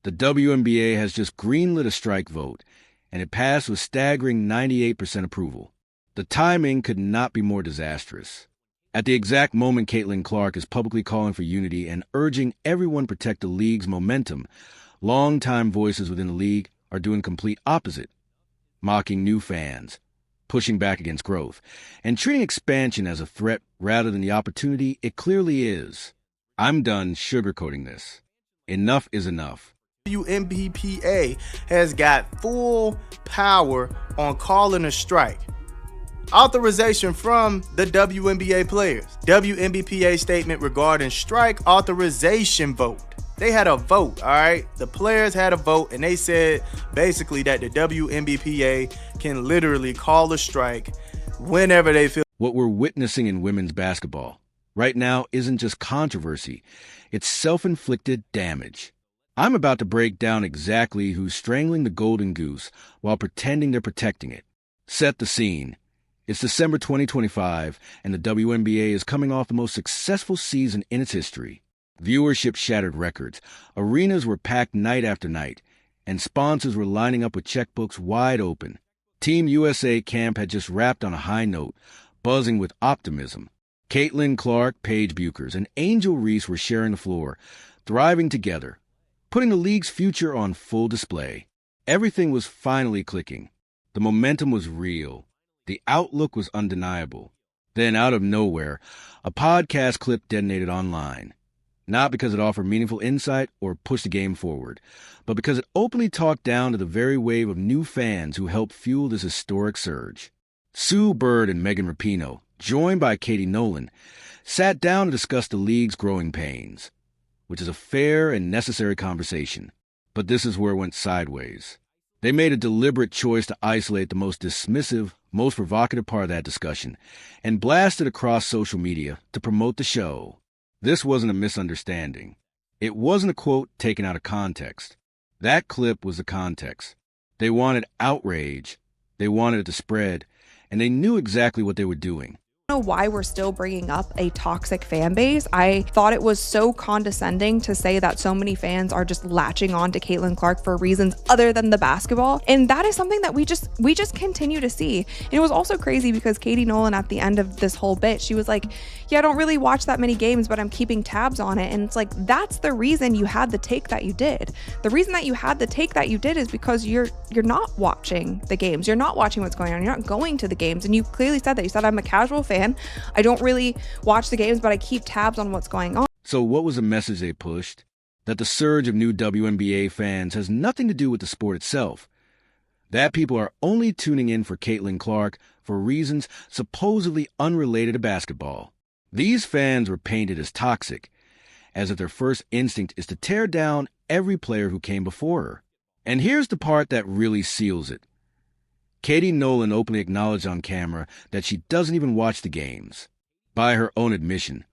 The WNBA has just greenlit a strike vote, and it passed with staggering 98% approval. The timing could not be more disastrous. At the exact moment Caitlin Clark is publicly calling for unity and urging everyone protect the league's momentum, longtime voices within the league are doing complete opposite, mocking new fans, pushing back against growth, and treating expansion as a threat rather than the opportunity it clearly is. I'm done sugarcoating this. Enough is enough. WNBA has got full power on calling a strike. Authorization from the WNBA players. WNBA statement regarding strike authorization vote. They had a vote, all right? The players had a vote, and they said basically that the WNBA can literally call a strike whenever they feel. What we're witnessing in women's basketball right now isn't just controversy, it's self-inflicted damage. I'm about to break down exactly who's strangling the golden goose while pretending they're protecting it. Set the scene. It's December 2025, and the WNBA is coming off the most successful season in its history. Viewership shattered records, arenas were packed night after night, and sponsors were lining up with checkbooks wide open. Team USA camp had just wrapped on a high note, buzzing with optimism. Caitlin Clark, Paige Buchers, and Angel Reese were sharing the floor, thriving together, putting the league's future on full display. Everything was finally clicking. The momentum was real. The outlook was undeniable. Then, out of nowhere, a podcast clip detonated online. Not because it offered meaningful insight or pushed the game forward, but because it openly talked down to the very wave of new fans who helped fuel this historic surge. Sue Bird and Megan Rapinoe, joined by Katie Nolan, sat down to discuss the league's growing pains, which is a fair and necessary conversation. But this is where it went sideways. They made a deliberate choice to isolate the most dismissive, most provocative part of that discussion and blast it across social media to promote the show. This wasn't a misunderstanding. It wasn't a quote taken out of context. That clip was the context. They wanted outrage. They wanted it to spread, and they knew exactly what they were doing. I don't know why we're still bringing up a toxic fan base. I thought it was so condescending to say that so many fans are just latching on to Caitlin Clark for reasons other than the basketball. And that is something that we just continue to see. And it was also crazy because Katie Nolan at the end of this whole bit, she was like, yeah, I don't really watch that many games, but I'm keeping tabs on it. And it's like, that's the reason you had the take that you did. The reason that you had the take that you did is because you're not watching the games. You're not watching what's going on. You're not going to the games. And you clearly said that. You said, I'm a casual fan. I don't really watch the games, but I keep tabs on what's going on. So what was the message they pushed? That the surge of new WNBA fans has nothing to do with the sport itself. That people are only tuning in for Caitlin Clark for reasons supposedly unrelated to basketball. These fans were painted as toxic, as if their first instinct is to tear down every player who came before her. And here's the part that really seals it. Katie Nolan openly acknowledged on camera that she doesn't even watch the games. By her own admission,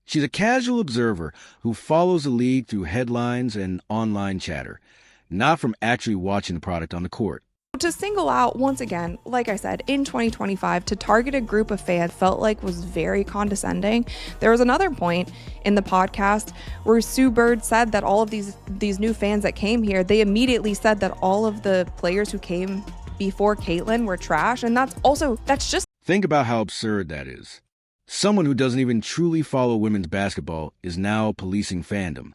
she's a casual observer who follows the league through headlines and online chatter, not from actually watching the product on the court. To single out, once again, like I said, in 2025, to target a group of fans felt like was very condescending. There was another point in the podcast where Sue Bird said that all of these new fans that came here, they immediately said that all of the players who came before Caitlin were trash, and that's just... Think about how absurd that is. Someone who doesn't even truly follow women's basketball is now policing fandom,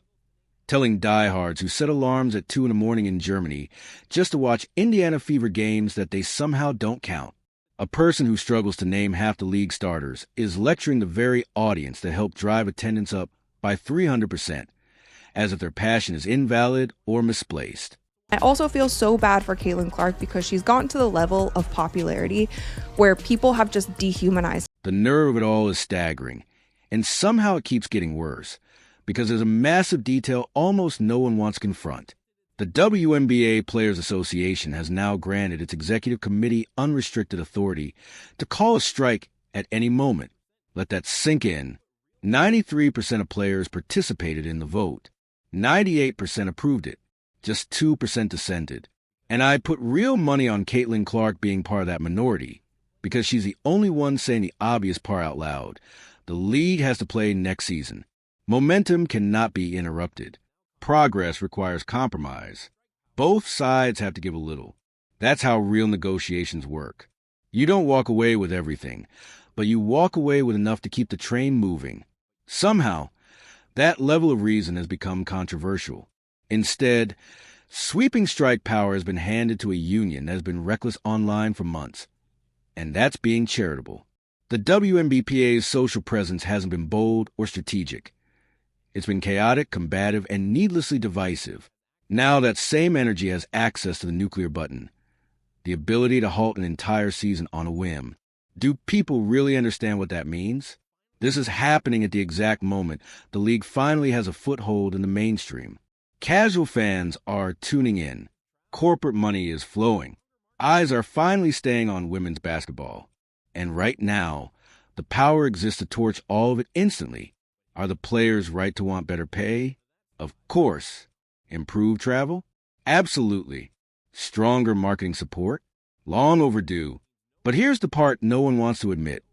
telling diehards who set alarms at 2 a.m. in Germany just to watch Indiana Fever games that they somehow don't count. A person who struggles to name half the league starters is lecturing the very audience that helped drive attendance up by 300%, as if their passion is invalid or misplaced. I also feel so bad for Caitlin Clark because she's gotten to the level of popularity where people have just dehumanized. The nerve of it all is staggering, and somehow it keeps getting worse, because there's a massive detail almost no one wants to confront. The WNBA Players Association has now granted its executive committee unrestricted authority to call a strike at any moment. Let that sink in. 93% of players participated in the vote. 98% approved it. Just 2% dissented. And I put real money on Caitlin Clark being part of that minority, because she's the only one saying the obvious part out loud. The league has to play next season. Momentum cannot be interrupted. Progress requires compromise. Both sides have to give a little. That's how real negotiations work. You don't walk away with everything, but you walk away with enough to keep the train moving. Somehow, that level of reason has become controversial. Instead, sweeping strike power has been handed to a union that has been reckless online for months. And that's being charitable. The WNBPA's social presence hasn't been bold or strategic. It's been chaotic, combative, and needlessly divisive. Now that same energy has access to the nuclear button, the ability to halt an entire season on a whim. Do people really understand what that means? This is happening at the exact moment the league finally has a foothold in the mainstream. Casual fans are tuning in. Corporate money is flowing. Eyes are finally staying on women's basketball. And right now, the power exists to torch all of it instantly. Are the players right to want better pay? Of course. Improved travel? Absolutely. Stronger marketing support? Long overdue. But here's the part no one wants to admit.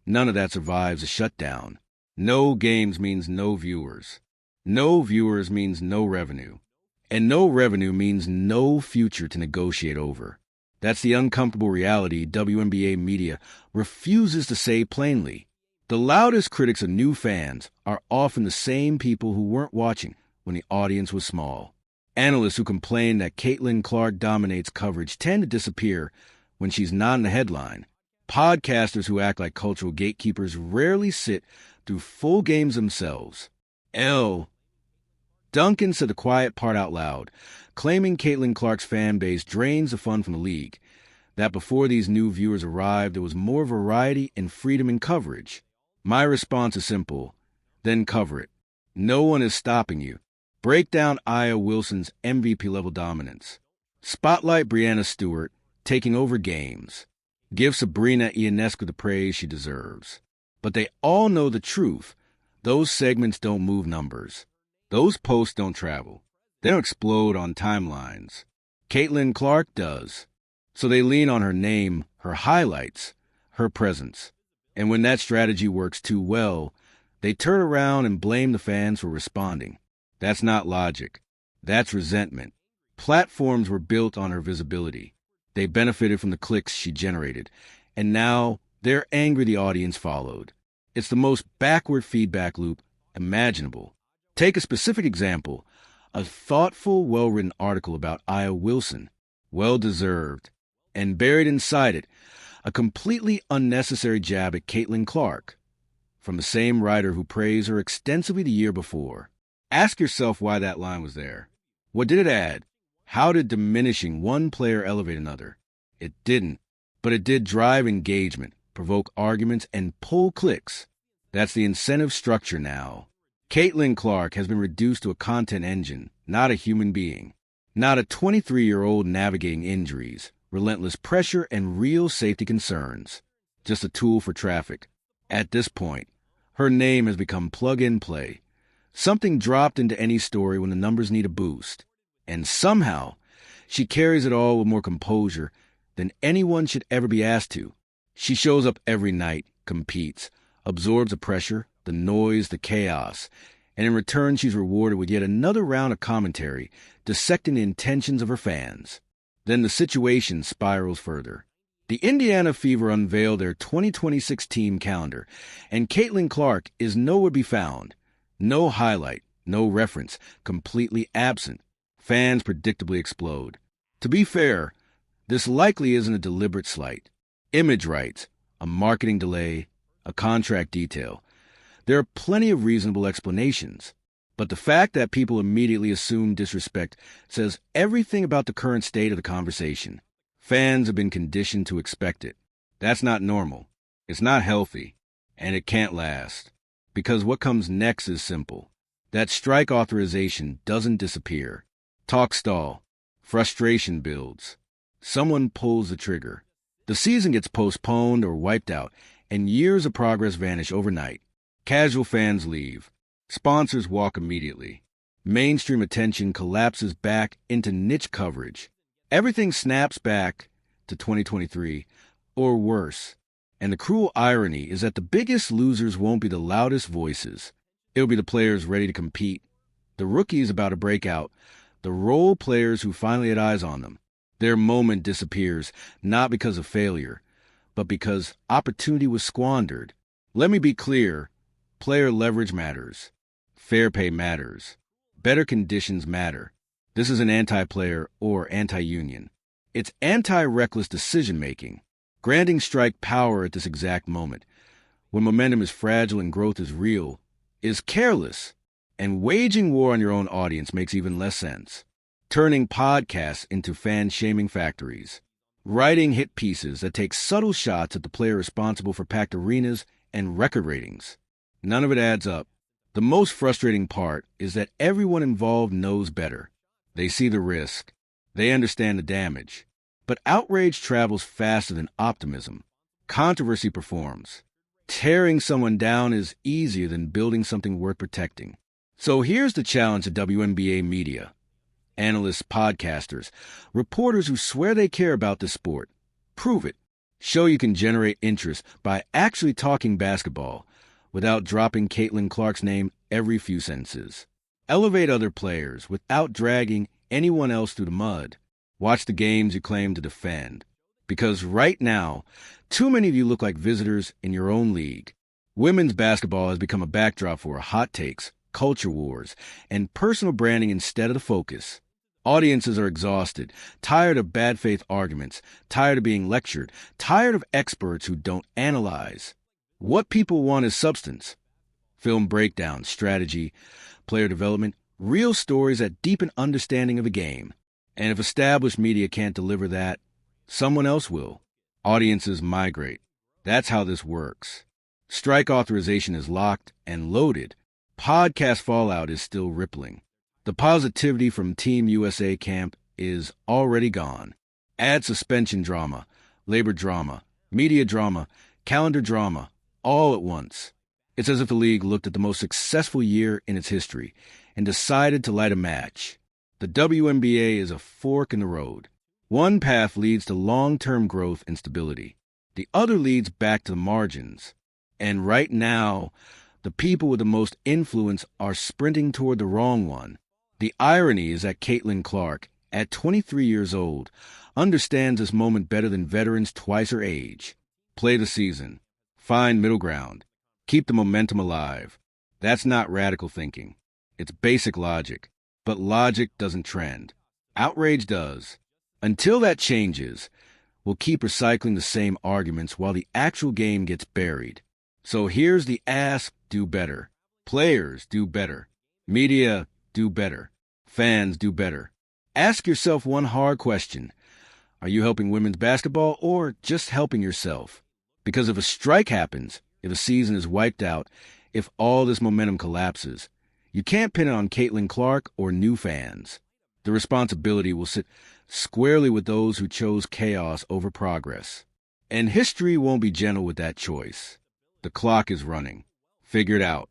None of that survives a shutdown. No games means no viewers. No viewers means no revenue. And no revenue means no future to negotiate over. That's the uncomfortable reality WNBA media refuses to say plainly. The loudest critics of new fans are often the same people who weren't watching when the audience was small. Analysts who complain that Caitlin Clark dominates coverage tend to disappear when she's not in the headline. Podcasters who act like cultural gatekeepers rarely sit through full games themselves. Duncan said the quiet part out loud, claiming Caitlin Clark's fan base drains the fun from the league, that before these new viewers arrived, there was more variety and freedom in coverage. My response is simple. Then cover it. No one is stopping you. Break down Aya Wilson's MVP-level dominance. Spotlight Breanna Stewart taking over games. Give Sabrina Ionescu the praise she deserves. But they all know the truth. Those segments don't move numbers. Those posts don't travel. They don't explode on timelines. Caitlin Clark does. So they lean on her name, her highlights, her presence. And when that strategy works too well, they turn around and blame the fans for responding. That's not logic. That's resentment. Platforms were built on her visibility. They benefited from the clicks she generated. And now they're angry the audience followed. It's the most backward feedback loop imaginable. Take a specific example. A thoughtful, well-written article about Aya Wilson. Well-deserved. And buried inside it, a completely unnecessary jab at Caitlin Clark. From the same writer who praised her extensively the year before. Ask yourself why that line was there. What did it add? How did diminishing one player elevate another? It didn't, but it did drive engagement, provoke arguments, and pull clicks. That's the incentive structure now. Caitlin Clark has been reduced to a content engine, not a human being. Not a 23-year-old navigating injuries, relentless pressure, and real safety concerns. Just a tool for traffic. At this point, her name has become plug-and-play. Something dropped into any story when the numbers need a boost. And somehow, she carries it all with more composure than anyone should ever be asked to. She shows up every night, competes, absorbs the pressure, the noise, the chaos, and in return she's rewarded with yet another round of commentary, dissecting the intentions of her fans. Then the situation spirals further. The Indiana Fever unveiled their 2026 team calendar, and Caitlin Clark is nowhere to be found. No highlight, no reference, completely absent. Fans predictably explode. To be fair, this likely isn't a deliberate slight. Image rights, a marketing delay, a contract detail. There are plenty of reasonable explanations. But the fact that people immediately assume disrespect says everything about the current state of the conversation. Fans have been conditioned to expect it. That's not normal. It's not healthy. And it can't last. Because what comes next is simple. That strike authorization doesn't disappear. Talk stall. Frustration builds. Someone pulls the trigger. The season gets postponed or wiped out, and years of progress vanish overnight. Casual fans leave. Sponsors walk immediately. Mainstream attention collapses back into niche coverage. Everything snaps back to 2023, or worse. And the cruel irony is that the biggest losers won't be the loudest voices. It'll be the players ready to compete, The rookies about to break out, the role players who finally had eyes on them. Their moment disappears, not because of failure, but because opportunity was squandered. Let me be clear, player leverage matters. Fair pay matters. Better conditions matter. This isn't anti-player or anti-union. It's anti-reckless decision-making. Granting strike power at this exact moment, when momentum is fragile and growth is real, is careless. And waging war on your own audience makes even less sense. Turning podcasts into fan-shaming factories. Writing hit pieces that take subtle shots at the player responsible for packed arenas and record ratings. None of it adds up. The most frustrating part is that everyone involved knows better. They see the risk. They understand the damage. But outrage travels faster than optimism. Controversy performs. Tearing someone down is easier than building something worth protecting. So here's the challenge to WNBA media. Analysts, podcasters, reporters who swear they care about this sport. Prove it. Show you can generate interest by actually talking basketball without dropping Caitlin Clark's name every few sentences. Elevate other players without dragging anyone else through the mud. Watch the games you claim to defend. Because right now, too many of you look like visitors in your own league. Women's basketball has become a backdrop for hot takes, culture wars, and personal branding instead of the focus. Audiences are exhausted, tired of bad faith arguments, tired of being lectured, tired of experts who don't analyze. What people want is substance. Film breakdown, strategy, player development, real stories that deepen understanding of the game. And if established media can't deliver that, someone else will. Audiences migrate. That's how this works. Strike authorization is locked and loaded. Podcast fallout is still rippling. The positivity from Team USA camp is already gone. Add suspension drama, labor drama, media drama, calendar drama, all at once. It's as if the league looked at the most successful year in its history and decided to light a match. The WNBA is a fork in the road. One path leads to long-term growth and stability. The other leads back to the margins. And right now, the people with the most influence are sprinting toward the wrong one. The irony is that Caitlin Clark, at 23 years old, understands this moment better than veterans twice her age. Play the season. Find middle ground. Keep the momentum alive. That's not radical thinking. It's basic logic. But logic doesn't trend. Outrage does. Until that changes, we'll keep recycling the same arguments while the actual game gets buried. So here's the ask: do better. Players do better. Media do better. Fans do better. Ask yourself one hard question. Are you helping women's basketball or just helping yourself? Because if a strike happens, if a season is wiped out, if all this momentum collapses, you can't pin it on Caitlin Clark or new fans. The responsibility will sit squarely with those who chose chaos over progress. And history won't be gentle with that choice. The clock is running. Figure it out.